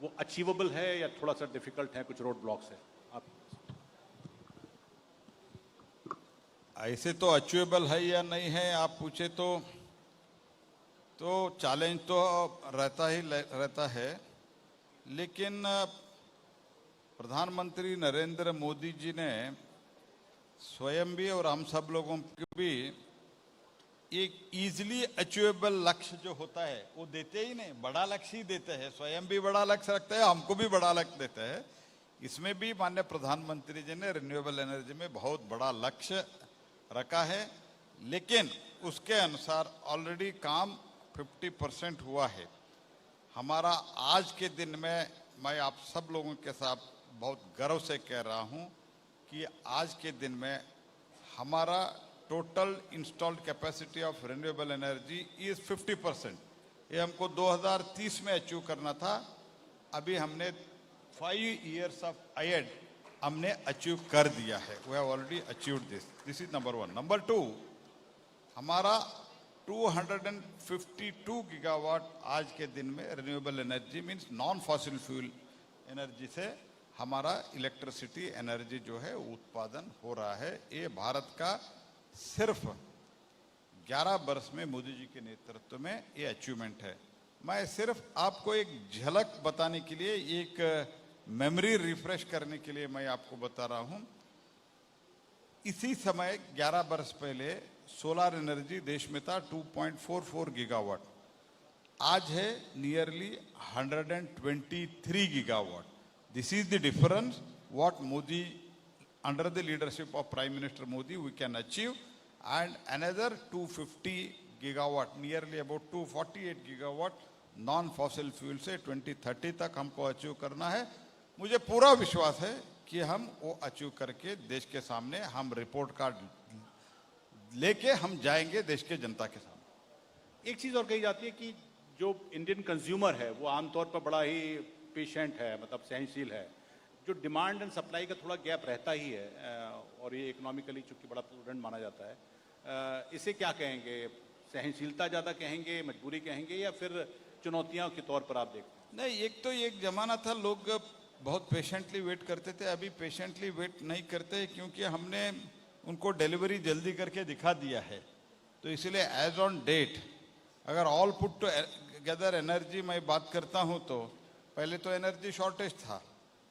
वो अचीवेबल है या थोड़ा सा डिफिकल्ट है, कुछ रोड ब्लॉक्स है? आप ऐसे तो अचीवेबल है या नहीं है आप पूछे तो चैलेंज तो रहता है, लेकिन प्रधानमंत्री नरेंद्र मोदी जी ने स्वयं भी और हम सब लोगों को भी एक इजीली अचीवेबल लक्ष्य जो होता है वो देते ही नहीं, बड़ा लक्ष्य ही देते हैं। स्वयं भी बड़ा लक्ष्य रखते हैं, हमको भी बड़ा लक्ष्य देते हैं। इसमें भी माननीय प्रधानमंत्री जी ने रिन्यूएबल एनर्जी में बहुत बड़ा लक्ष्य रखा है, लेकिन उसके अनुसार ऑलरेडी काम 50% हुआ है। हमारा आज के दिन में मैं आप सब लोगों के साथ बहुत गर्व से कह रहा हूं कि आज के दिन में हमारा total installed capacity of renewable energy is 50%। ये हमको 2030 में अचीव करना था, अभी हमने 5 years ऑफ ahead हमने अचीव कर दिया है। We have already achieved this is number 1। Number 2, हमारा 252 गीगावाट आज के दिन में renewable energy means non fossil fuel energy से हमारा इलेक्ट्रिसिटी एनर्जी जो है उत्पादन हो रहा है। ये भारत का सिर्फ 11 वर्ष में मोदी जी के नेतृत्व में ये अचीवमेंट है। मैं सिर्फ आपको एक झलक बताने के लिए, एक मेमोरी रिफ्रेश करने के लिए मैं आपको बता रहा हूं। इसी समय 11 वर्ष पहले सोलर एनर्जी देश में था 2.44 गीगावाट, आज है nearly 123 gigawatt. This is the difference what Modi under the leadership of Prime Minister Modi we can achieve, and another 250 gigawatt, nearly about 248 gigawatt non-fossil fuel से 2030 तक हमको अचीव करना है। मुझे पूरा विश्वास है कि हम वो अचीव करके देश के सामने हम रिपोर्ट कार्ड लेके हम जाएंगे देश के जनता के सामने। एक चीज़ और कही जाती है कि जो इंडियन कंज्यूमर है वो आमतौर पर बड़ा ही पेशेंट है, मतलब सहनशील है। जो डिमांड एंड सप्लाई का थोड़ा गैप रहता ही है, और ये इकोनॉमिकली चूंकि बड़ा प्रूडेंट माना जाता है, इसे क्या कहेंगे? सहनशीलता ज़्यादा कहेंगे, मजबूरी कहेंगे, या फिर चुनौतियों के तौर पर आप देखते हैं? नहीं, एक तो एक जमाना था लोग बहुत पेशेंटली वेट करते थे, अभी पेशेंटली वेट नहीं करते क्योंकि हमने उनको डिलीवरी जल्दी करके दिखा दिया है। तो इसलिए एज ऑन डेट अगर ऑल पुट टुगेदर एनर्जी मैं बात करता हूँ तो पहले तो एनर्जी शॉर्टेज था,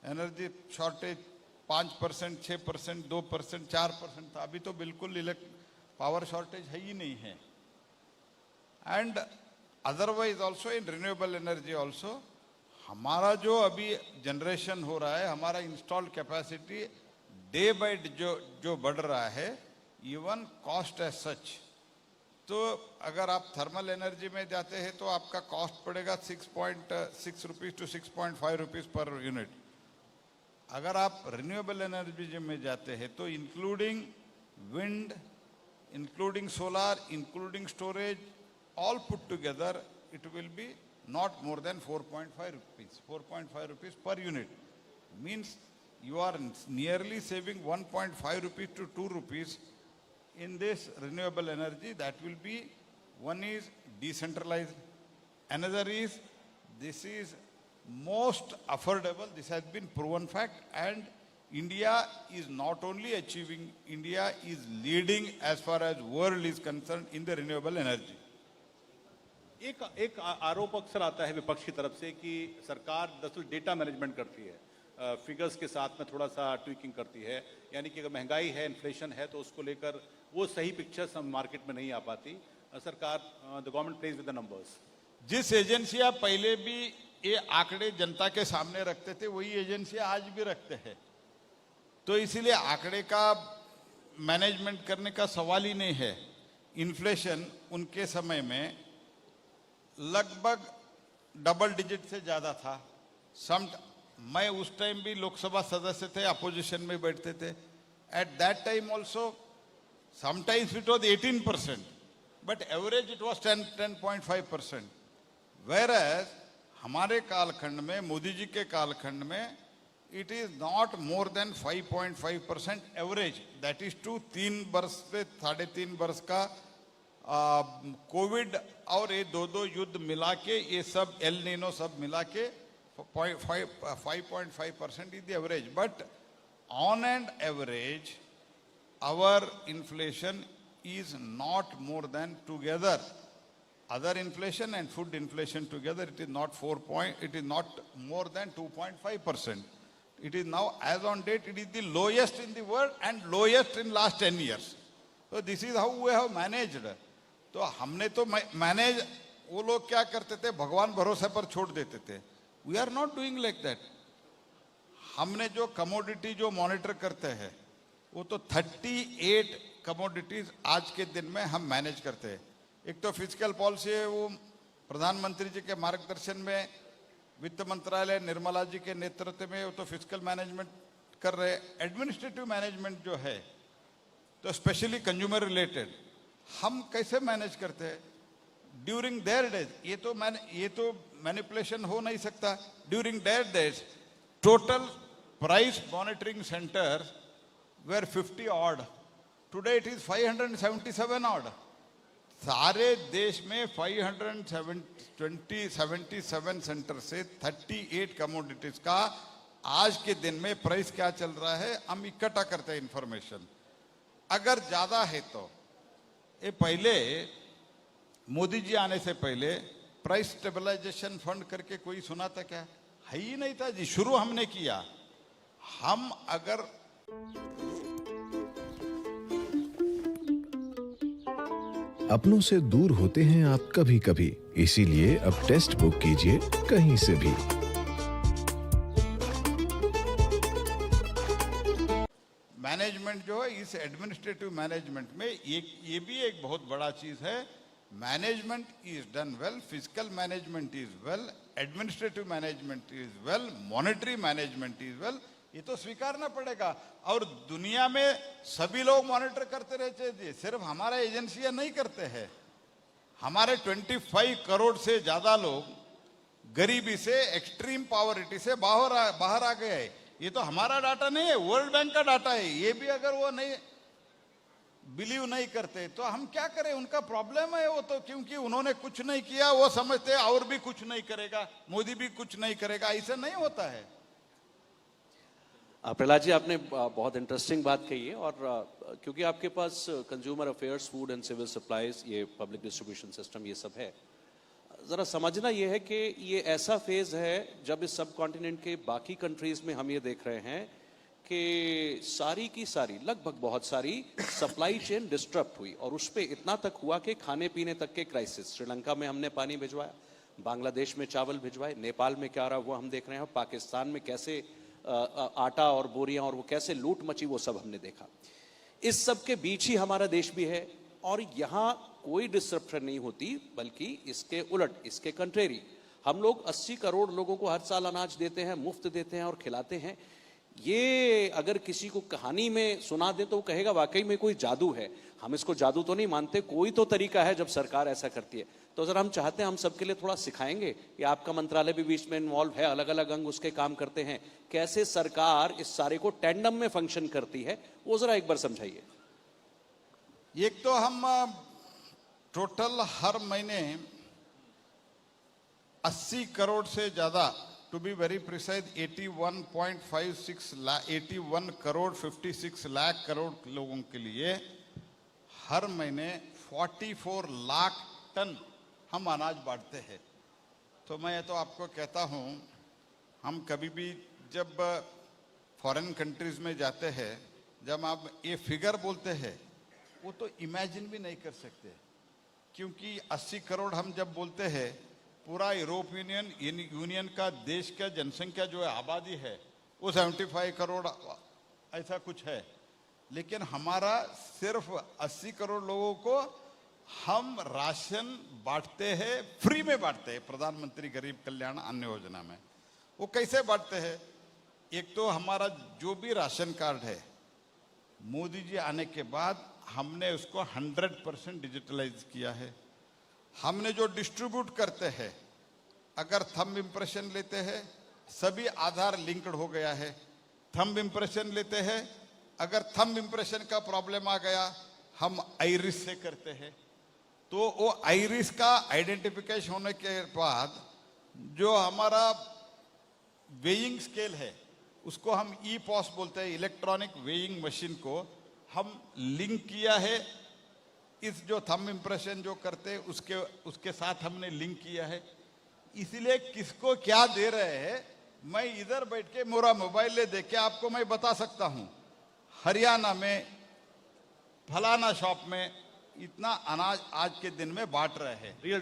एनर्जी शॉर्टेज 5%, 6%, 2%, 4% था। अभी तो बिल्कुल पावर शॉर्टेज है ही नहीं है। And otherwise also in renewable energy also हमारा जो अभी जनरेशन हो रहा है, हमारा इंस्टॉल्ड कैपेसिटी डे बाय जो बढ़ रहा है, इवन कॉस्ट एज सच। तो अगर आप थर्मल एनर्जी में जाते हैं तो आपका कॉस्ट पड़ेगा 6.6 rupees to 6.5 rupees per unit. अगर आप रिन्यूएबल एनर्जी में जाते हैं तो including wind, including solar, including storage, all put together it will be not more than 4.5 rupees, 4.5 rupees per unit. Means you are nearly saving 1.5 rupees to 2 rupees in this renewable energy. That will be, one is decentralized, another is this is most affordable. This has been proven fact, and India is not only achieving, India is leading as far as world is concerned in the renewable energy. एक आरोप अक्सर आता है विपक्ष की तरफ से कि सरकार दरअसल डेटा मैनेजमेंट करती है, फिगर्स के साथ में थोड़ा सा ट्विकिंग करती है, यानी कि अगर महंगाई है, इन्फ्लेशन है, तो उसको लेकर वो सही पिक्चर्स हम मार्केट में नहीं आ पाती। सरकार, the government plays with the numbers. जिस एजेंसियां पहले भी ये आंकड़े जनता के सामने रखते थे वही एजेंसियां आज भी रखते हैं, तो इसीलिए आंकड़े का मैनेजमेंट करने का सवाल ही नहीं है। इन्फ्लेशन उनके समय में लगभग डबल डिजिट से ज्यादा था। मैं उस टाइम भी लोकसभा सदस्य थे, अपोजिशन में बैठते थे। At that time also sometimes it was 18%, but average it was 10.5%। Whereas हमारे कालखंड में, मोदी जी के कालखंड में, it is not more than 5.5% average. That is to 3 वर्ष से 3.5 वर्ष का कोविड और ये दो युद्ध मिला के, ये सब एल नीनो सब मिला के 5.5% is the average. But on an average, our inflation is not more than together. Other inflation and food inflation together, it is not it is not more than 2.5%. It is now, as on date, it is the lowest in the world and lowest in last 10 years. So this is how we have managed. तो हमने तो manage, वो लोग क्या करते थे, भगवान भरोसे पर छोड़ देते थे. We are not doing like that. हमने जो कमोडिटी जो मॉनिटर करते हैं, वो तो 38 कमोडिटीज आज के दिन में हम मैनेज करते हैं. एक तो फिजिकल पॉलिसी है, वो प्रधानमंत्री जी के मार्गदर्शन में वित्त मंत्रालय निर्मला जी के नेतृत्व में वो तो फिजिकल मैनेजमेंट कर रहे. एडमिनिस्ट्रेटिव मैनेजमेंट जो है, तो स्पेशली कंज्यूमर रिलेटेड, हम कैसे मैनेज करते हैं ड्यूरिंग देयर डेज. ये तो मैनिपुलेशन हो नहीं सकता. During their days total price monitoring centre were 50 odd. Today it is 577 odd. सारे देश में 577 सेंटर से 38 कमोडिटीज का आज के दिन में प्राइस क्या चल रहा है, हम इकट्ठा करते हैं इंफॉर्मेशन. अगर ज्यादा है तो ये पहले मोदी जी आने से पहले प्राइस स्टेबलाइजेशन फंड करके कोई सुना था क्या? है ही नहीं था जी. शुरू हमने किया. हम अगर अपनों से दूर होते हैं आप कभी कभी, इसीलिए अब टेस्ट बुक कीजिए कहीं से भी. मैनेजमेंट जो है, इस एडमिनिस्ट्रेटिव मैनेजमेंट में ये भी एक बहुत बड़ा चीज है. Management is done well, physical management is well, administrative management is well, monetary management is well. ये तो स्वीकारना पड़ेगा. और दुनिया में सभी लोग मॉनिटर करते रहते हैं, सिर्फ हमारा एजेंसियां नहीं करते हैं. हमारे 25 करोड़ से ज्यादा लोग गरीबी से, एक्सट्रीम पॉवर्टी से बाहर आ गए हैं. ये तो हमारा डाटा नहीं है, वर्ल्ड बैंक का डाटा है. ये भी अगर वो नहीं बिलीव नहीं करते तो हम क्या करें? उनका प्रॉब्लम है वो तो, क्योंकि उन्होंने कुछ नहीं किया, वो समझते हैं और भी कुछ नहीं करेगा, मोदी भी कुछ नहीं करेगा. ऐसा नहीं होता है. प्रहलाद जी, आपने बहुत इंटरेस्टिंग बात कही है. और क्योंकि आपके पास consumer affairs, food and civil supplies, ये पब्लिक डिस्ट्रीब्यूशन सिस्टम, ये सब है, ज़रा समझना ये है कि ये ऐसा फेज़ है जब इस सब कॉन्टिनेंट के बाकी कंट्रीज़ में हम ये देख रहे हैं कि सारी की सारी, लगभग बहुत सारी सप्लाई चेन डिस्टर्ब हुई. और उस पर इतना तक हुआ कि खाने पीने तक के क्राइसिस. श्रीलंका में हमने पानी भिजवाया, बांग्लादेश में चावल भिजवाए, नेपाल में क्या रहा वो हम देख रहे हैं, पाकिस्तान में कैसे आटा और बोरियां और वो कैसे लूट मची, वो सब हमने देखा. इस सब के बीच ही हमारा देश भी है और यहाँ कोई डिस्ट्रप्शन नहीं होती, बल्कि इसके उलट, इसके कंट्रेरी, हम लोग 80 करोड़ लोगों को हर साल अनाज देते हैं, मुफ्त देते हैं और खिलाते हैं. ये अगर किसी को कहानी में सुना दे तो वो कहेगा वाकई में कोई जादू है. हम इसको जादू तो नहीं मानते, कोई तो तरीका है जब सरकार ऐसा करती है. तो जरा हम चाहते हैं हम सबके लिए थोड़ा सिखाएंगे कि आपका मंत्रालय भी बीच में इन्वॉल्व है, अलग अलग अंग उसके काम करते हैं, कैसे सरकार इस सारे को टैंडम में फंक्शन करती है, वो जरा एक बार समझाइए. एक तो हम टोटल हर महीने 80 करोड़ से ज्यादा, to be very precise 81 crore 56 lakh crore लोगों के लिए हर महीने 44 लाख टन हम अनाज बांटते हैं. तो मैं तो आपको कहता हूँ, हम कभी भी जब फॉरेन कंट्रीज में जाते हैं, जब आप ये फिगर बोलते हैं, वो तो इमेजिन भी नहीं कर सकते. क्योंकि 80 करोड़ हम जब बोलते हैं, पूरा यूरोपियन यूनियन का देश का जनसंख्या जो है, आबादी है, वो 75 करोड़ ऐसा कुछ है. लेकिन हमारा सिर्फ 80 करोड़ लोगों को हम राशन बांटते हैं, फ्री में बांटते हैं प्रधानमंत्री गरीब कल्याण अन्न योजना में. वो कैसे बांटते हैं? एक तो हमारा जो भी राशन कार्ड है, मोदी जी आने के बाद हमने उसको 100% डिजिटलाइज किया है. हमने जो डिस्ट्रीब्यूट करते हैं, अगर थंब इम्प्रेशन लेते हैं, सभी आधार लिंक्ड हो गया है. थंब इम्प्रेशन लेते हैं, अगर थंब इम्प्रेशन का प्रॉब्लम आ गया, हम आइरिस से करते हैं. तो वो आइरिस का आइडेंटिफिकेशन होने के बाद जो हमारा वेइंग स्केल है, उसको हम ई पॉस बोलते हैं, इलेक्ट्रॉनिक वेइंग मशीन को हम लिंक किया है। इस जो थंब इम्प्रेशन जो करते उसके साथ हमने लिंक किया है। इसीलिए किसको क्या दे रहे हैं, मैं इधर बैठ के मेरा मोबाइल ले देख के आपको मैं बता सकता हूं, हरियाणा में फलाना शॉप में इतना अनाज आज के दिन में बांट रहे हैं। ये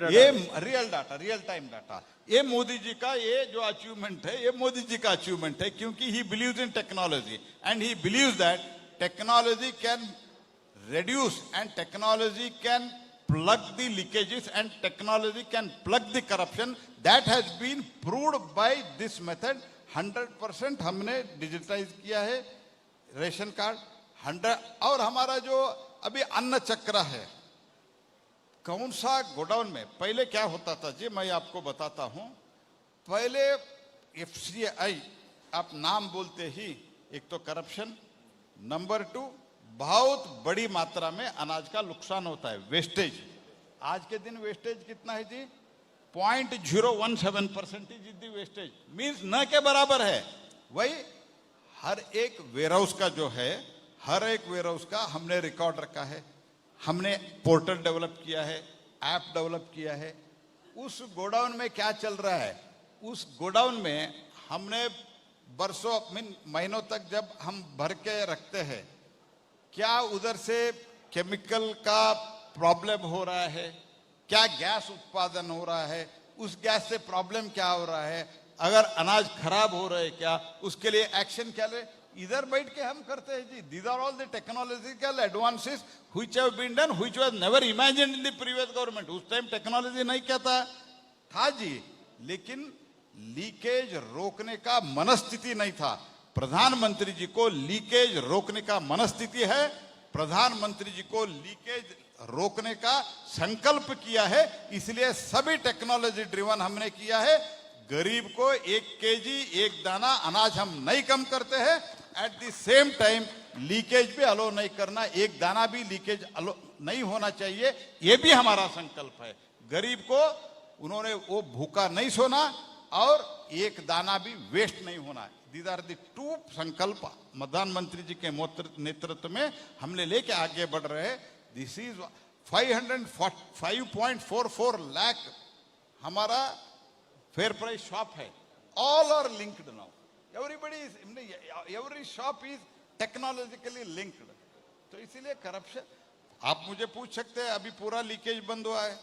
real data, real time data. ये मोदी जी का ये जो अचीवमेंट है, ये मोदी जी का अचीवमेंट है, क्योंकि he believes in technology and he believes that technology can reduce and technology can plug the leakages and technology can plug the corruption. That has been proved by this method. 100% हमने digitise किया है ration card 100। और हमारा जो अभी अन्न चक्र है, कौन सा गोडाउन में पहले क्या होता था जी, मैं आपको बताता हूं। पहले FCI आप नाम बोलते ही एक तो करप्शन, नंबर 2 बहुत बड़ी मात्रा में अनाज का नुकसान होता है, वेस्टेज। आज के दिन वेस्टेज कितना है जी, 0.017% इज द वेस्टेज, मींस न के बराबर है। वही हर एक वेयरहाउस का जो है, हर एक वेयरहाउस का हमने रिकॉर्ड रखा है, हमने पोर्टल डेवलप किया है, ऐप डेवलप किया है। उस गोडाउन में क्या चल रहा है, उस गोडाउन में हमने बरसों महीनों तक जब हम भर के रखते हैं, क्या उधर से केमिकल का प्रॉब्लम हो रहा है, क्या गैस उत्पादन हो रहा है, उस गैस से प्रॉब्लम क्या हो रहा है, अगर अनाज खराब हो रहा है क्या, उसके लिए एक्शन क्या ले, इधर बैठ के हम करते हैं जी। These are all the technological advances which have been done, which was never imagined in the previous government. उस टाइम टेक्नोलॉजी नहीं कहता था जी, लेकिन लीकेज रोकने का मनस्थिति नहीं था। प्रधानमंत्री जी को लीकेज रोकने का मनस्थिति है, प्रधानमंत्री जी को लीकेज रोकने का संकल्प किया है, इसलिए सभी टेक्नोलॉजी ड्रिवन हमने किया है। गरीब को 1 केजी 1 दाना अनाज हम नहीं कम करते हैं, at the same time leakage भी अलो नहीं करना, 1 दाना भी लीकेज अलो नहीं होना चाहिए, ये भी हमारा संकल्प है। गरीब को उन्होंने वो भूखा नहीं सोना और 1 दाना भी वेस्ट नहीं होना। दीज आर द 2 संकल्प प्रधानमंत्री जी के नेतृत्व में हमने लेके आगे बढ़ रहे हैं। दिस इज 545.44 लाख हमारा फेयर प्राइस शॉप है, all are linked now, every shop is technologically linked. तो इसीलिए करप्शन, आप मुझे पूछ सकते हैं अभी पूरा लीकेज बंद हुआ है,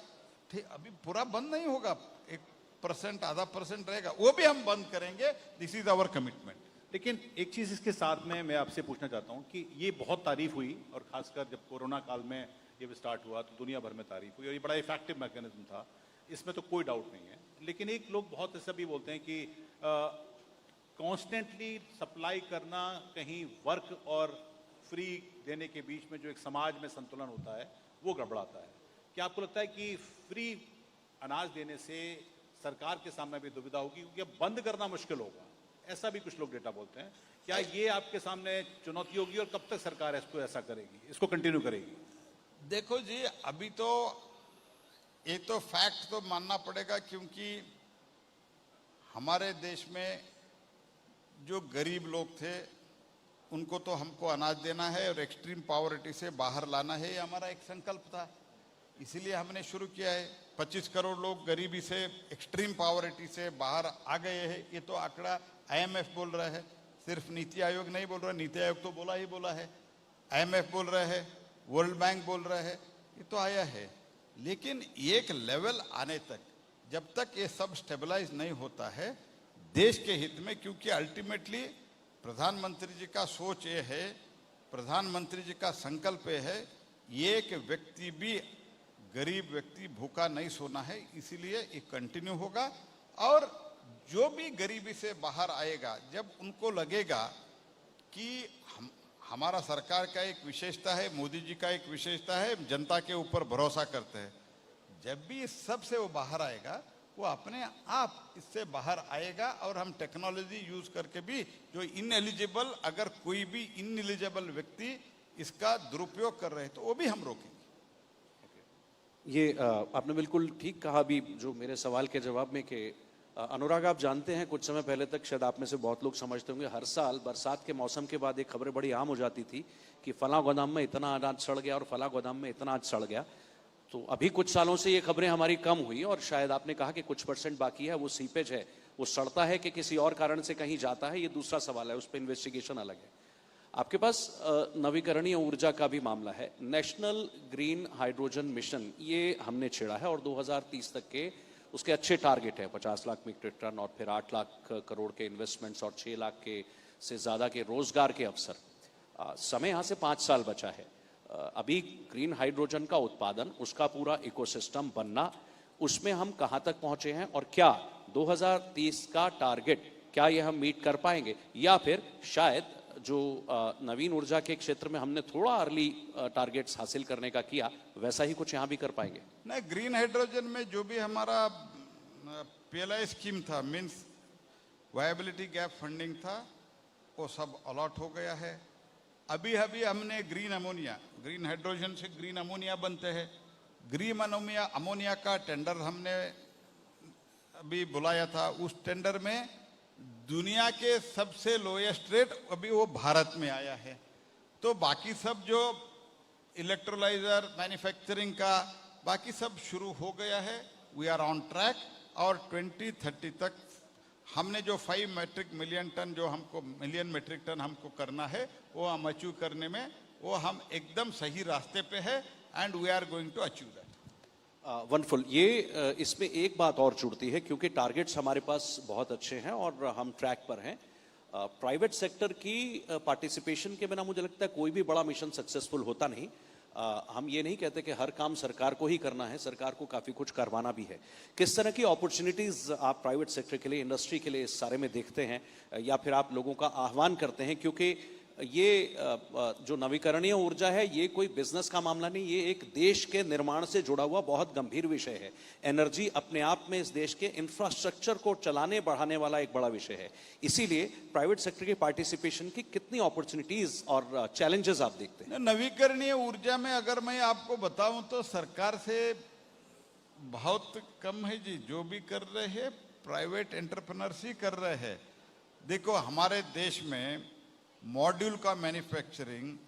ठीक, अभी पूरा बंद नहीं होगा, 1% आधा % रहेगा, वो भी हम बंद करेंगे। This is our commitment. लेकिन एक चीज़ इसके साथ में मैं आपसे पूछना चाहता हूं कि ये बहुत तारीफ हुई, और खासकर जब कोरोना काल में ये स्टार्ट हुआ तो दुनिया भर में तारीफ हुई, और ये बड़ा इफेक्टिव मैकेनिज्म था, इसमें तो कोई डाउट नहीं है। लेकिन एक लोग बहुत ऐसा भी बोलते हैं कि कॉन्स्टेंटली सप्लाई करना कहीं वर्क और फ्री देने के बीच में जो एक समाज में संतुलन होता है वो गड़बड़ाता है। क्या आपको लगता है कि फ्री अनाज देने से सरकार के सामने भी दुविधा होगी, क्योंकि अब बंद करना मुश्किल होगा, ऐसा भी कुछ लोग डेटा बोलते हैं। क्या ये आपके सामने चुनौती होगी, और कब तक सरकार इसको ऐसा करेगी, इसको कंटिन्यू करेगी? देखो जी, अभी तो ये तो फैक्ट तो मानना पड़ेगा, क्योंकि हमारे देश में जो गरीब लोग थे उनको तो हमको अनाज देना है और एक्सट्रीम पॉवर्टी से बाहर लाना है, ये हमारा एक संकल्प था। इसीलिए हमने शुरू किया है। 25 करोड़ लोग गरीबी से, एक्सट्रीम पॉवर्टी से बाहर आ गए हैं। ये तो आंकड़ा IMF बोल रहा है, सिर्फ नीति आयोग नहीं बोल रहा। नीति आयोग तो बोला है, IMF बोल रहा है, वर्ल्ड बैंक बोल रहा है, ये तो आया है। लेकिन एक लेवल आने तक, जब तक ये सब स्टेबलाइज नहीं होता है देश के हित में, क्योंकि अल्टीमेटली प्रधानमंत्री जी का सोच ये है, प्रधानमंत्री जी का संकल्प ये है, एक व्यक्ति भी, गरीब व्यक्ति भूखा नहीं सोना है, इसीलिए ये कंटिन्यू होगा। और जो भी गरीबी से बाहर आएगा, जब उनको लगेगा कि हमारा सरकार का एक विशेषता है, मोदी जी का एक विशेषता है, जनता के ऊपर भरोसा करते हैं, जब भी इस सब से वो बाहर आएगा, वो अपने आप इससे बाहर आएगा। और हम टेक्नोलॉजी यूज करके भी जो इनएलिजिबल, अगर कोई भी इनएलिजिबल व्यक्ति इसका दुरुपयोग कर रहे हैं तो वो भी हम रोकेंगे। ये आपने बिल्कुल ठीक कहा अभी जो मेरे सवाल के जवाब में कि अनुराग, आप जानते हैं कुछ समय पहले तक शायद आप में से बहुत लोग समझते होंगे, हर साल बरसात के मौसम के बाद एक खबरें बड़ी आम हो जाती थी कि फला गोदाम में इतना अनाज सड़ गया और फला गोदाम में इतना अनाज सड़ गया। तो अभी कुछ सालों से ये खबरें हमारी कम हुई और शायद आपने कहा कि कुछ % बाकी है, वो सीपेज है, वो सड़ता है कि किसी और कारण से कहीं जाता है, ये दूसरा सवाल है, उस पर इन्वेस्टिगेशन अलग है। आपके पास नवीकरणीय ऊर्जा का भी मामला है। नेशनल ग्रीन हाइड्रोजन मिशन ये हमने छेड़ा है और 2030 तक के उसके अच्छे टारगेट है, 50 लाख मीट्रिक टन और फिर 8 लाख करोड़ के इन्वेस्टमेंट्स और 6 लाख के से ज़्यादा के रोजगार के अवसर। समय यहाँ से 5 साल बचा है। अभी ग्रीन हाइड्रोजन का उत्पादन, उसका पूरा इकोसिस्टम बनना, उसमें हम कहाँ तक पहुँचे हैं और क्या 2030 का टारगेट क्या ये हम मीट कर पाएंगे, या फिर शायद जो नवीन ऊर्जा के क्षेत्र में हमने थोड़ा अर्ली टारगेट्स हासिल करने का किया, वैसा ही कुछ यहाँ भी कर पाएंगे? नहीं, ग्रीन हाइड्रोजन में जो भी हमारा PLI स्कीम था, मीन्स वायबिलिटी गैप फंडिंग था, वो सब अलॉट हो गया है। अभी हमने ग्रीन अमोनिया, ग्रीन हाइड्रोजन से ग्रीन अमोनिया बनते हैं, ग्रीन अमोनिया का टेंडर हमने अभी बुलाया था। उस टेंडर में दुनिया के सबसे लोएस्ट रेट अभी वो भारत में आया है। तो बाकी सब जो इलेक्ट्रोलाइजर मैन्युफैक्चरिंग का बाकी सब शुरू हो गया है। वी आर ऑन ट्रैक और 2030 तक हमने जो 5 मिलियन मेट्रिक टन हमको करना है, वो हम अचीव करने में वो हम एकदम सही रास्ते पे है and we are going to achieve that. Wonderful. ये इसमें एक बात और जुड़ती है, क्योंकि टारगेट्स हमारे पास बहुत अच्छे हैं और हम ट्रैक पर हैं। प्राइवेट सेक्टर की पार्टिसिपेशन के बिना मुझे लगता है कोई भी बड़ा मिशन सक्सेसफुल होता नहीं। हम ये नहीं कहते कि हर काम सरकार को ही करना है, सरकार को काफ़ी कुछ करवाना भी है। किस तरह की अपॉर्चुनिटीज़ आप प्राइवेट सेक्टर के लिए, इंडस्ट्री के लिए इस सारे में देखते हैं, या फिर आप लोगों का आह्वान करते हैं? क्योंकि ये जो नवीकरणीय ऊर्जा है, ये कोई बिजनेस का मामला नहीं, ये एक देश के निर्माण से जुड़ा हुआ बहुत गंभीर विषय है। एनर्जी अपने आप में इस देश के इंफ्रास्ट्रक्चर को चलाने बढ़ाने वाला एक बड़ा विषय है। इसीलिए प्राइवेट सेक्टर के पार्टिसिपेशन की कितनी अपॉर्चुनिटीज और चैलेंजेस आप देखते हैं? नवीकरणीय ऊर्जा में अगर मैं आपको बताऊं तो सरकार से बहुत कम है जी। जो भी कर रहे हैं प्राइवेट एंटरप्रेन्योर्स ही कर रहे हैं। देखो, हमारे देश में मॉड्यूल का मैन्युफैक्चरिंग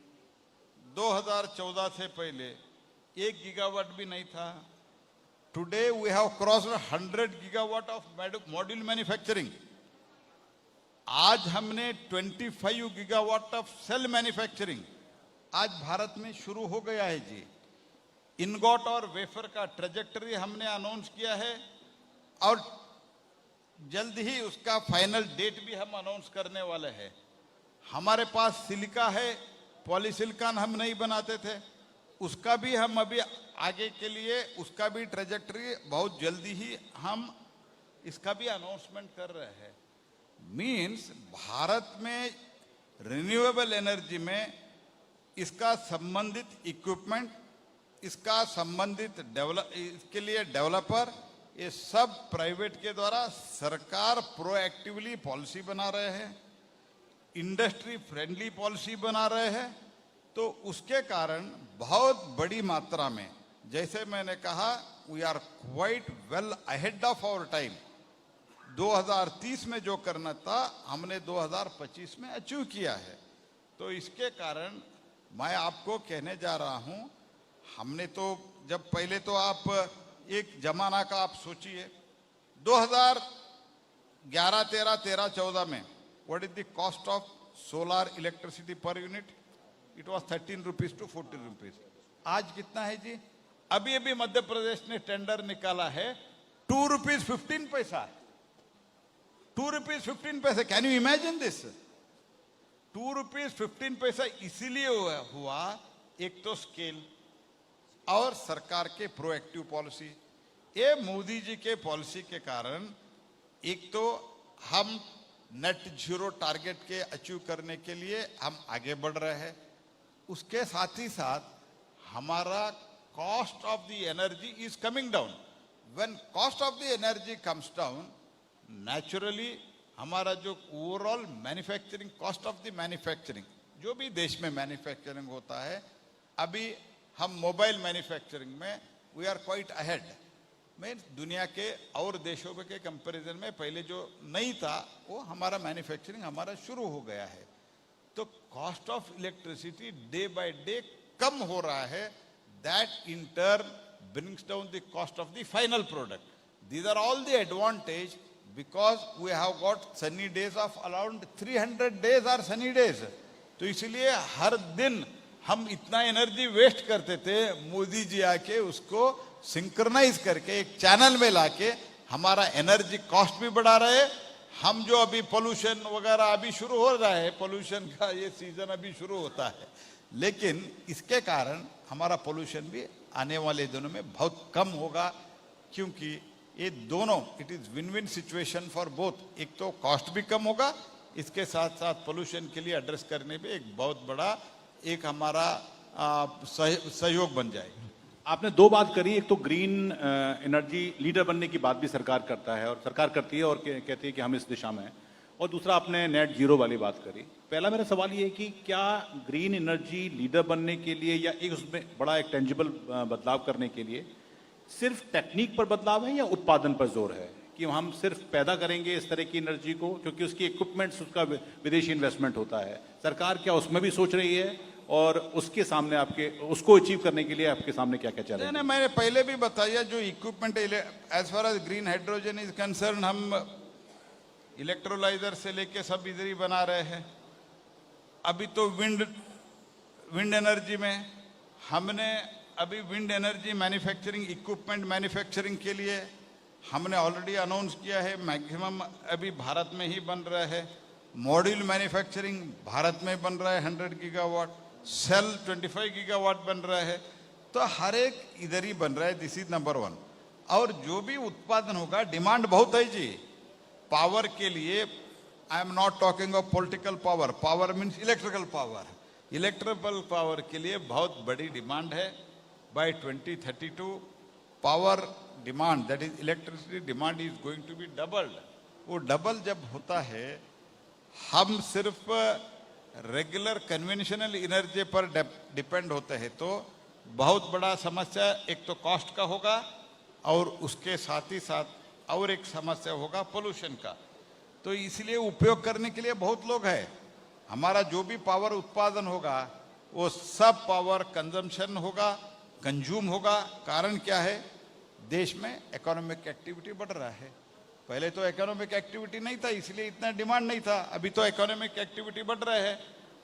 2014 से पहले 1 गीगावाट भी नहीं था। Today we have crossed 100 gigawatt of module manufacturing. आज हमने 25 गीगावाट ऑफ सेल मैन्युफैक्चरिंग आज भारत में शुरू हो गया है जी। इनगॉट और वेफर का ट्रेजेक्टरी हमने अनाउंस किया है और जल्द ही उसका फाइनल डेट भी हम अनाउंस करने वाले हैं। हमारे पास सिलिका है, पॉलीसिलिकॉन हम नहीं बनाते थे, उसका भी हम अभी आगे के लिए उसका भी ट्रेजेक्टरी बहुत जल्दी ही हम इसका भी अनाउंसमेंट कर रहे हैं। मीन्स भारत में रिन्यूएबल एनर्जी में इसका संबंधित इक्विपमेंट, इसका संबंधित इसके लिए डेवलपर, ये सब प्राइवेट के द्वारा सरकार प्रोएक्टिवली पॉलिसी बना रहे हैं, इंडस्ट्री फ्रेंडली पॉलिसी बना रहे हैं। तो उसके कारण बहुत बड़ी मात्रा में, जैसे मैंने कहा, we are quite well ahead of our time. 2030 में जो करना था हमने 2025 में अचीव किया है। तो इसके कारण मैं आपको कहने जा रहा हूं, हमने तो जब पहले तो आप एक जमाना का आप सोचिए, 2011, 13, 14 में what is the cost of solar electricity per unit? It was 13 rupees to 14 rupees. आज कितना है जी? अभी मध्य प्रदेश ने टेंडर निकाला है 2 rupees 15 पैसा, 2 rupees 15 पैसा। Can you imagine this? 2 rupees 15 पैसा इसीलिए हुआ, एक तो स्केल और सरकार के प्रोएक्टिव पॉलिसी। ये मोदी जी के पॉलिसी के कारण एक तो हम नेट जीरो टारगेट के अचीव करने के लिए हम आगे बढ़ रहे हैं, उसके साथ ही साथ हमारा cost of the energy is coming down. When cost of the energy comes down, naturally हमारा जो overall manufacturing cost of the manufacturing, जो भी देश में मैन्युफैक्चरिंग होता है, अभी हम मोबाइल मैन्युफैक्चरिंग में वी आर क्वाइट अहेड। में दुनिया के और देशों के कंपैरिजन में पहले जो नहीं था वो हमारा मैन्युफैक्चरिंग हमारा शुरू हो गया है। तो cost of electricity day by day कम हो रहा है, that in turn brings down the cost of the final product. These are all the advantage because we have got sunny days of around 300 days are sunny days. तो इसलिए हर दिन हम इतना energy waste करते थे, मोदी जी आके उसको सिंक्रनाइज करके एक चैनल में लाके हमारा एनर्जी कॉस्ट भी बढ़ा रहे। हम जो अभी पोल्यूशन वगैरह अभी शुरू हो रहा है, पोल्यूशन का ये सीजन अभी शुरू होता है, लेकिन इसके कारण हमारा पोल्यूशन भी आने वाले दिनों में बहुत कम होगा, क्योंकि ये दोनों it is win win situation for both. एक तो कॉस्ट भी कम होगा, इसके साथ साथ पोल्यूशन के लिए एड्रेस करने में एक बहुत बड़ा एक हमारा सहयोग बन जाएगा। आपने दो बात करी, एक तो ग्रीन एनर्जी लीडर बनने की बात भी सरकार करता है और सरकार करती है और कहती है कि हम इस दिशा में हैं, और दूसरा आपने नेट जीरो वाली बात करी। पहला मेरा सवाल ये है कि क्या ग्रीन एनर्जी लीडर बनने के लिए या एक उसमें बड़ा एक टेंजिबल बदलाव करने के लिए सिर्फ टेक्निक पर बदलाव है या उत्पादन पर जोर है, कि हम सिर्फ पैदा करेंगे इस तरह की एनर्जी को, क्योंकि उसकी इक्विपमेंट्स उसका विदेशी इन्वेस्टमेंट होता है, सरकार क्या उसमें भी सोच रही है और उसके सामने आपके उसको अचीव करने के लिए आपके सामने क्या क्या चैलेंज है? मैंने पहले भी बताया जो equipment as far as green hydrogen is concern, हम इलेक्ट्रोलाइजर से लेके सब इधर ही बना रहे हैं। अभी तो विंड एनर्जी में हमने अभी wind energy manufacturing equipment manufacturing के लिए हमने ऑलरेडी अनाउंस किया है, मैक्सिमम अभी भारत में ही बन रहा है। मॉड्यूल मैन्युफैक्चरिंग भारत में बन रहा है 100 गीगावाट, सेल 25 गीगावाट बन रहा है। तो हर एक इधर ही बन रहा है, दिस इज नंबर 1। और जो भी उत्पादन होगा, डिमांड बहुत है जी पावर के लिए। I am not talking of political power, power means electrical power. Electrical power के लिए बहुत बड़ी डिमांड है। By 2032 power demand, that is electricity demand, is going to be doubled. वो डबल जब होता है, हम सिर्फ रेगुलर कन्वेंशनल एनर्जी पर डिपेंड होते हैं, तो बहुत बड़ा समस्या एक तो कॉस्ट का होगा और उसके साथ ही साथ और एक समस्या होगा पोल्यूशन का। तो इसलिए उपयोग करने के लिए बहुत लोग हैं। हमारा जो भी पावर उत्पादन होगा वो सब पावर कंजम्पशन होगा, कंज्यूम होगा। कारण क्या है, देश में इकोनॉमिक एक्टिविटी बढ़ रहा है। पहले तो इकोनॉमिक एक्टिविटी नहीं था, इसलिए इतना डिमांड नहीं था। अभी तो इकोनॉमिक एक्टिविटी बढ़ रहा है।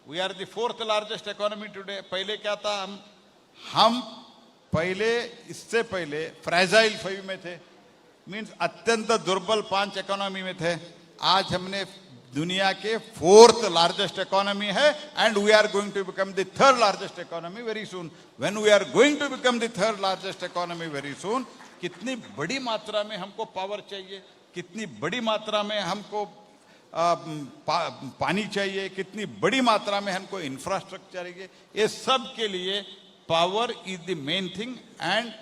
We are the 4th largest economy today. पहले क्या था, हम पहले इससे पहले फ्रेजाइल 5 में थे, मीन्स अत्यंत दुर्बल 5 इकोनॉमी में थे। आज हमने दुनिया के 4th लार्जेस्ट इकोनॉमी है, and we are going to become the 3rd largest economy very soon. When we are going to become the 3rd largest economy very soon, कितनी बड़ी मात्रा में हमको पावर चाहिए, कितनी बड़ी मात्रा में हमको पानी चाहिए, कितनी बड़ी मात्रा में हमको इंफ्रास्ट्रक्चर चाहिए। ये सब के लिए power is the main thing, and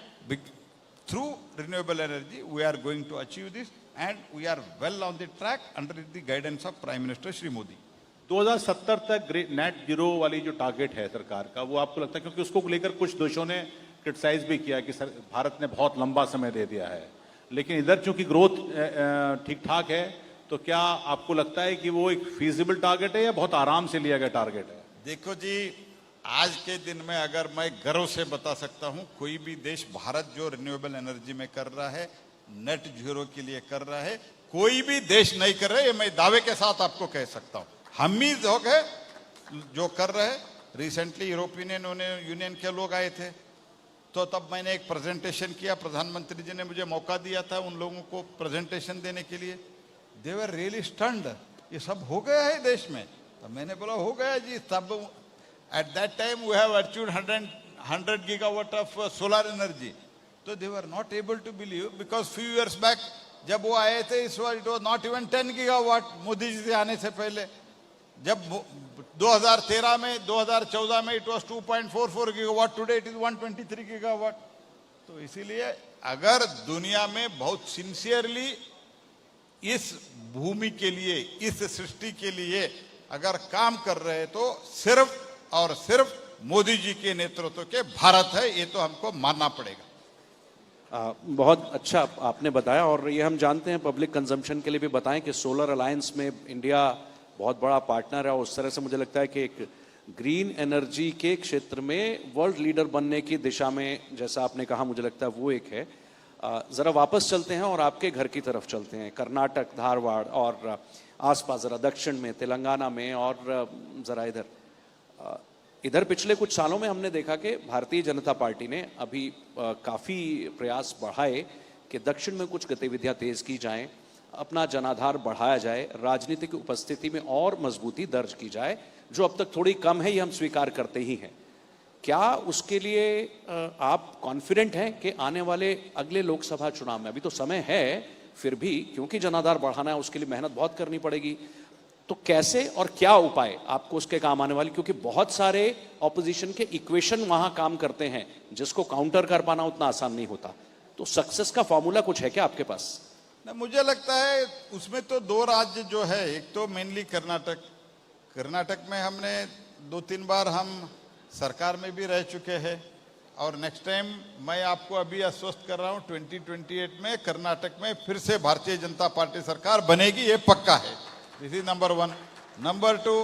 through renewable energy we are going to achieve this, and we are well on the track under the guidance of Prime Minister Shri Modi. 2070 तक net zero वाली जो target है सरकार का, वो आपको लगता है, क्योंकि उसको लेकर कुछ देशों ने क्रिटिसाइज भी किया कि भारत ने बहुत लंबा समय दे दिया है, लेकिन इधर चूंकि ग्रोथ ठीक ठाक है, तो क्या आपको लगता है कि वो एक फीजिबल टारगेट है या बहुत आराम से लिया गया टारगेट है? देखो जी, आज के दिन में अगर मैं गर्व से बता सकता हूं, कोई भी देश भारत जो रिन्यूएबल एनर्जी में कर रहा है, नेट जीरो के लिए कर रहा है, कोई भी देश नहीं कर रहा है, ये मैं दावे के साथ आपको कह सकता हूं। हम ही लोग हैं जो कर रहे हैं। रिसेंटली यूरोपियन यूनियन के लोग आए थे, तो तब मैंने एक प्रेजेंटेशन किया, प्रधानमंत्री जी ने मुझे मौका दिया था उन लोगों को प्रेजेंटेशन देने के लिए। दे वर रियली स्टन्ड, ये सब हो गया है देश में। तो मैंने बोला हो गया जी। तब at that time we have achieved 100 gigawatt of solar energy. So they were not able to believe, because few years back जब वो आए थे, इस बार it was not even 10 gigawatt Modi ji से आने से पहले। जब 2013 में 2014 में it was 2.44 gigawatt, today it is 123 gigawatt. तो इसीलिए अगर दुनिया में बहुत सिंसियरली इस भूमि के लिए, इस सृष्टि के लिए अगर काम कर रहे हैं, तो सिर्फ और सिर्फ मोदी जी के नेतृत्व के भारत है, ये तो हमको मानना पड़ेगा। बहुत अच्छा आपने बताया, और ये हम जानते हैं पब्लिक कंजम्पशन के लिए भी बताएं कि सोलर अलायंस में इंडिया बहुत बड़ा पार्टनर है, और उस तरह से मुझे लगता है कि एक ग्रीन एनर्जी के क्षेत्र में वर्ल्ड लीडर बनने की दिशा में, जैसा आपने कहा, मुझे लगता है वो एक है। ज़रा वापस चलते हैं और आपके घर की तरफ चलते हैं, कर्नाटक, धारवाड़ और आसपास, ज़रा दक्षिण में, तेलंगाना में, और ज़रा इधर पिछले कुछ सालों में हमने देखा कि भारतीय जनता पार्टी ने अभी काफ़ी प्रयास बढ़ाए कि दक्षिण में कुछ गतिविधियां तेज की जाएं, अपना जनाधार बढ़ाया जाए, राजनीतिक उपस्थिति में और मजबूती दर्ज की जाए, जो अब तक थोड़ी कम है, ये हम स्वीकार करते ही हैं। क्या उसके लिए आप कॉन्फिडेंट हैं कि आने वाले अगले लोकसभा चुनाव में, अभी तो समय है फिर भी, क्योंकि जनाधार बढ़ाना है उसके लिए मेहनत बहुत करनी पड़ेगी, तो कैसे और क्या उपाय आपको उसके काम आने वाले, क्योंकि बहुत सारे ऑपोजिशन के इक्वेशन वहां काम करते हैं जिसको काउंटर कर पाना उतना आसान नहीं होता, तो सक्सेस का फॉर्मूला कुछ है क्या आपके पास? ना, मुझे लगता है उसमें तो दो राज्य जो है, एक तो मेनली कर्नाटक में हमने 2-3 बार हम सरकार में भी रह चुके हैं, और नेक्स्ट टाइम मैं आपको अभी आश्वस्त कर रहा हूं 2028 में कर्नाटक में फिर से भारतीय जनता पार्टी सरकार बनेगी, ये पक्का है। This is number 1। नंबर 2,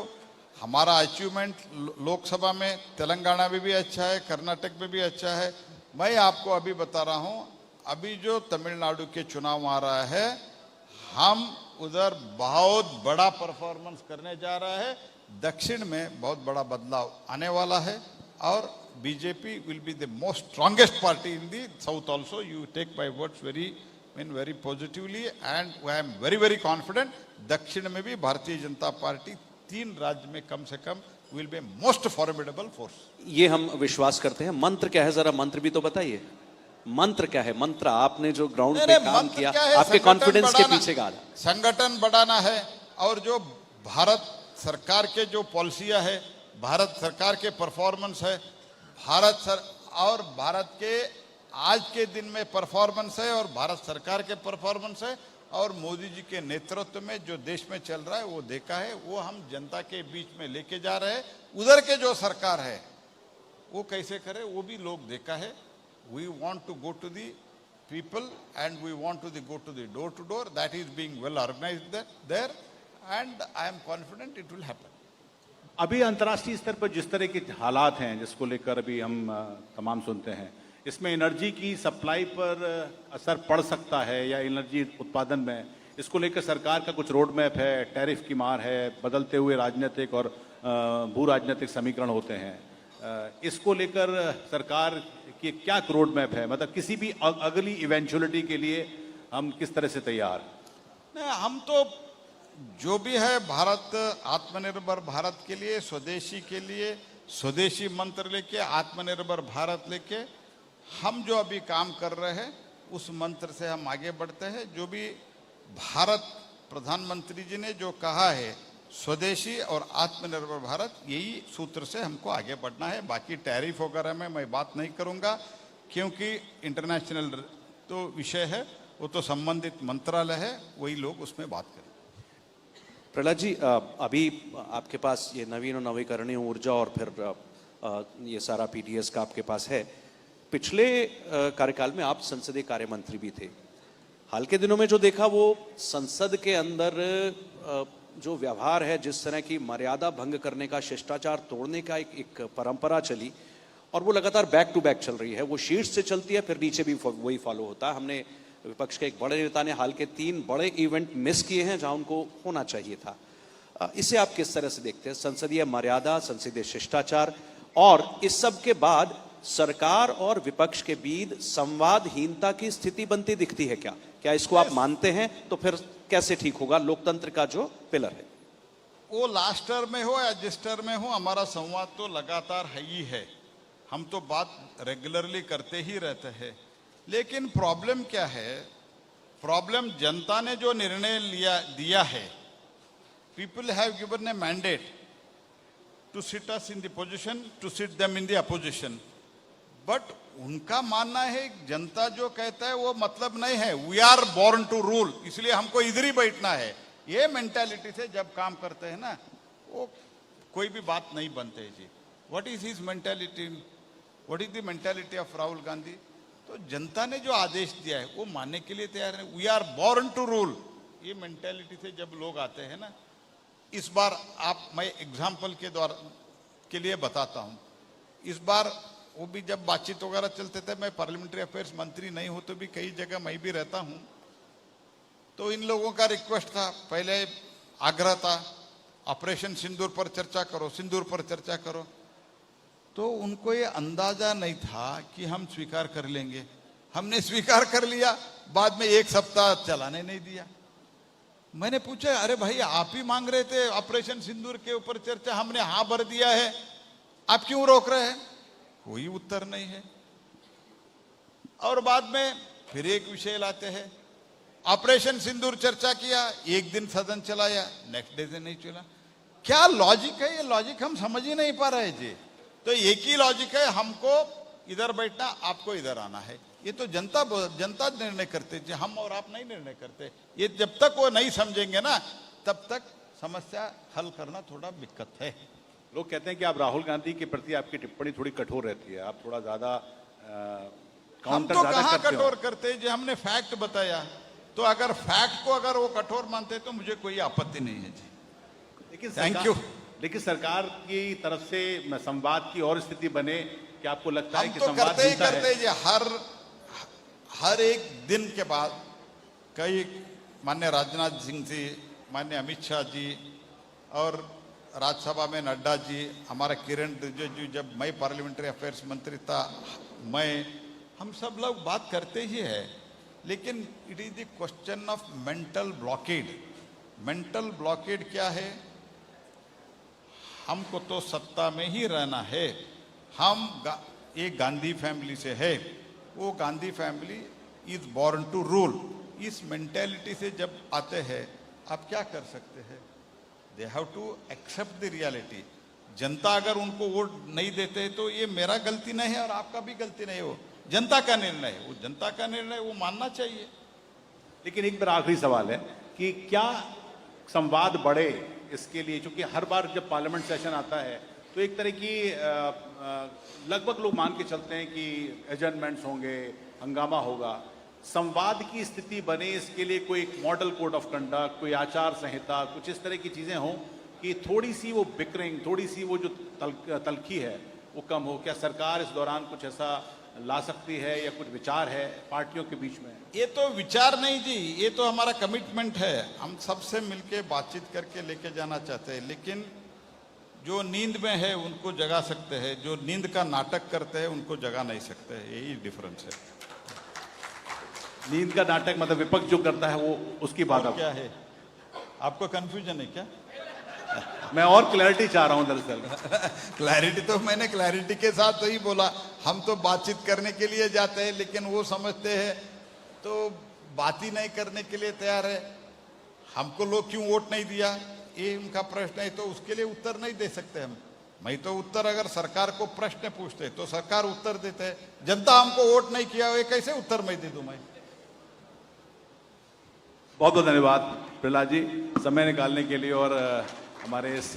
हमारा अचीवमेंट लोकसभा में तेलंगाना में भी अच्छा है, कर्नाटक में भी अच्छा है। मैं आपको अभी बता रहा हूं, अभी जो तमिलनाडु के चुनाव आ रहा है, हम उधर बहुत बड़ा परफॉर्मेंस करने जा रहा है, दक्षिण में बहुत बड़ा बदलाव आने वाला है, और BJP will be the most strongest party in the south also. You take my words very positively, and I am very confident दक्षिण में भी भारतीय जनता पार्टी 3 राज्य में कम से कम will be most formidable force। ये हम विश्वास करते हैं। मंत्र क्या है, जरा मंत्र भी तो बताइए, मंत्र क्या है? मंत्र आपने जो ग्राउंड पे काम किया, आपके कॉन्फिडेंस के पीछे का संगठन बढ़ाना है, और जो भारत सरकार के जो पॉलिसियां है, भारत सरकार के परफॉर्मेंस है, और भारत के आज के दिन में परफॉर्मेंस है, और भारत सरकार के परफॉर्मेंस है, और मोदी जी के नेतृत्व में जो देश में चल रहा है वो देखा है, वो हम जनता के बीच में लेके जा रहे हैं। उधर के जो सरकार है वो कैसे करे वो भी लोग देखा है। We want to go to the people and we want to go to the door to door, that is being well organised there, and I am confident it will happen. अभी अंतर्राष्ट्रीय स्तर पर जिस तरह के हालात हैं, जिसको लेकर अभी हम तमाम सुनते हैं, इसमें एनर्जी की सप्लाई पर असर पड़ सकता है या एनर्जी उत्पादन में, इसको लेकर सरकार का कुछ रोड मैप है, टैरिफ की मार है, बदलते हुए राजनीतिक और भू राजनीतिक समीकरण होते हैं, इसको लेकर सरकार की क्या रोड मैप है? मतलब किसी भी अगली इवेंचुअलिटी के लिए हम किस तरह से तैयार? नहीं, हम तो जो भी है भारत, आत्मनिर्भर भारत के लिए, स्वदेशी के लिए, स्वदेशी मंत्र लेके, आत्मनिर्भर भारत लेके हम जो अभी काम कर रहे हैं उस मंत्र से हम आगे बढ़ते हैं। जो भी भारत प्रधानमंत्री जी ने जो कहा है, स्वदेशी और आत्मनिर्भर भारत, यही सूत्र से हमको आगे बढ़ना है। बाकी टैरिफ वगैरह में मैं बात नहीं करूंगा, क्योंकि इंटरनेशनल तो विषय है, वो तो संबंधित मंत्रालय है, वही लोग उसमें बात करें। प्रहलाद जी, अभी आपके पास ये नवीन और नवीकरणीय ऊर्जा और फिर ये सारा पीडीएस का आपके पास है। पिछले कार्यकाल में आप संसदीय कार्य मंत्री भी थे। हाल के दिनों में जो देखा वो संसद के अंदर जो व्यवहार है, जिस तरह की मर्यादा भंग करने का, शिष्टाचार तोड़ने का एक परंपरा चली, और वो लगातार बैक टू बैक चल रही है। वो शीर्ष से चलती है, फिर नीचे भी वही फॉलो होता है। हमने विपक्ष के एक बड़े नेता ने हाल के 3 बड़े इवेंट मिस किए हैं जहां उनको होना चाहिए था। इसे आप किस तरह से देखते हैं? संसदीय मर्यादा, संसदीय शिष्टाचार, और इस सब के बाद सरकार और विपक्ष के बीच संवादहीनता की स्थिति बनती दिखती है क्या? क्या इसको आप मानते हैं? तो फिर कैसे ठीक होगा लोकतंत्र का जो पिलर है? वो लास्ट टर्म में हो या जिस टर्म में हो, हमारा संवाद तो लगातार है ही है। हम तो बात रेगुलरली करते ही रहते हैं। लेकिन प्रॉब्लम क्या है? प्रॉब्लम जनता ने जो निर्णय दिया है, people have given a mandate to sit us in the position, to sit them in the opposition, but उनका मानना है जनता जो कहता है वो मतलब नहीं है। We are born to rule, इसलिए हमको इधर ही बैठना है। ये मेंटालिटी से जब काम करते हैं ना, वो कोई भी बात नहीं बनते जी। What is his mentality? What is the mentality of Rahul Gandhi? तो जनता ने जो आदेश दिया है वो मानने के लिए तैयार है। We are born to rule, ये मेंटेलिटी से जब लोग आते हैं ना, इस बार मैं एग्जाम्पल के द्वारा के लिए बताता हूं। इस बार वो भी जब बातचीत वगैरह चलते थे, मैं पार्लियामेंट्री अफेयर्स मंत्री नहीं हूं तो भी कई जगह मैं भी रहता हूं, तो इन लोगों का रिक्वेस्ट था, पहले आग्रह था, ऑपरेशन सिंदूर पर चर्चा करो, सिंदूर पर चर्चा करो। तो उनको ये अंदाजा नहीं था कि हम स्वीकार कर लेंगे। हमने स्वीकार कर लिया, बाद में एक सप्ताह चलाने नहीं दिया। मैंने पूछा, अरे भाई आप ही मांग रहे थे ऑपरेशन सिंदूर के ऊपर चर्चा, हमने हाँ भर दिया है, आप क्यों रोक रहे हैं? कोई उत्तर नहीं है। और बाद में फिर एक विषय लाते हैं, ऑपरेशन सिंदूर चर्चा किया, एक दिन सदन चलाया, नेक्स्ट डे से नहीं चला। क्या लॉजिक है? ये लॉजिक हम समझ ही नहीं पा रहे जी। तो एक ही लॉजिक है, हमको इधर बैठना, आपको इधर आना है। ये तो जनता निर्णय करते जी, हम और आप नहीं निर्णय करते। ये जब तक वो नहीं समझेंगे ना, तब तक समस्या हल करना थोड़ा दिक्कत है। लोग कहते हैं कि आप राहुल गांधी के प्रति आपकी टिप्पणी थोड़ी कठोर रहती है, आप थोड़ा ज्यादा हम काउंटर तो ज्यादा कहाँ करते हो। कठोर करते जी, हमने फैक्ट बताया। तो अगर फैक्ट को अगर वो कठोर मानते तो मुझे कोई आपत्ति नहीं है जी। लेकिन Thank सरकार- you. लेकिन सरकार की तरफ से संवाद की और स्थिति बने, क्या आपको लगता है हम कि तो संवाद करते ही मिलता है? करते जी, हर एक दिन के बाद कई माननीय राजनाथ सिंह जी, माननीय अमित शाह जी, और राज्यसभा में नड्डा जी, हमारा किरण रिजिजू, जब मैं पार्लियामेंट्री अफेयर्स मंत्री था, हम सब लोग बात करते ही है। लेकिन it is the question of mental blockade. Mental blockade क्या है? हमको तो सत्ता में ही रहना है। एक गांधी फैमिली से है, वो Gandhi family is born to rule. इस मेंटेलिटी से जब आते हैं, आप क्या कर सकते हैं? They have to accept the reality. जनता अगर उनको वोट नहीं देते तो ये मेरा गलती नहीं है और आपका भी गलती नहीं है, वो जनता का निर्णय है। वो जनता का निर्णय वो मानना चाहिए। लेकिन एक मेरा आखिरी सवाल है कि क्या संवाद बढ़े इसके लिए, क्योंकि हर बार जब पार्लियामेंट सेशन आता है तो एक तरह की लगभग लोग मान के चलते हैं कि एडजर्नमेंट्स होंगे, हंगामा होगा। संवाद की स्थिति बने इसके लिए कोई मॉडल कोड ऑफ कंडक्ट, कोई आचार संहिता, कुछ इस तरह की चीजें हों कि थोड़ी सी वो बिकरिंग, थोड़ी सी वो जो तलखी है वो कम हो। क्या सरकार इस दौरान कुछ ऐसा ला सकती है या कुछ विचार है पार्टियों के बीच में? ये तो विचार नहीं जी, ये तो हमारा कमिटमेंट है। हम सबसे मिलके बातचीत करके लेके जाना चाहते हैं। लेकिन जो नींद में है उनको जगा सकते हैं, जो नींद का नाटक करते हैं उनको जगा नहीं सकते। यही डिफरेंस है। नींद का नाटक मतलब विपक्ष जो करता है वो उसकी बात और क्या है? आपको कंफ्यूजन है क्या? मैं और क्लैरिटी चाह रहा हूं दरअसल। क्लैरिटी तो मैंने क्लैरिटी के साथ तो ही बोला। हम तो बातचीत करने के लिए जाते हैं, लेकिन वो समझते हैं तो बात ही नहीं करने के लिए तैयार है। हमको लोग क्यों वोट नहीं दिया, ये उनका प्रश्न है, तो उसके लिए उत्तर नहीं दे सकते हम। मैं तो उत्तर, अगर सरकार को प्रश्न पूछते तो सरकार उत्तर देते है। जनता हमको वोट नहीं किया, ये कैसे उत्तर मैं दे दूं? मैं बहुत बहुत धन्यवाद प्रहलाद जी समय निकालने के लिए और हमारे इस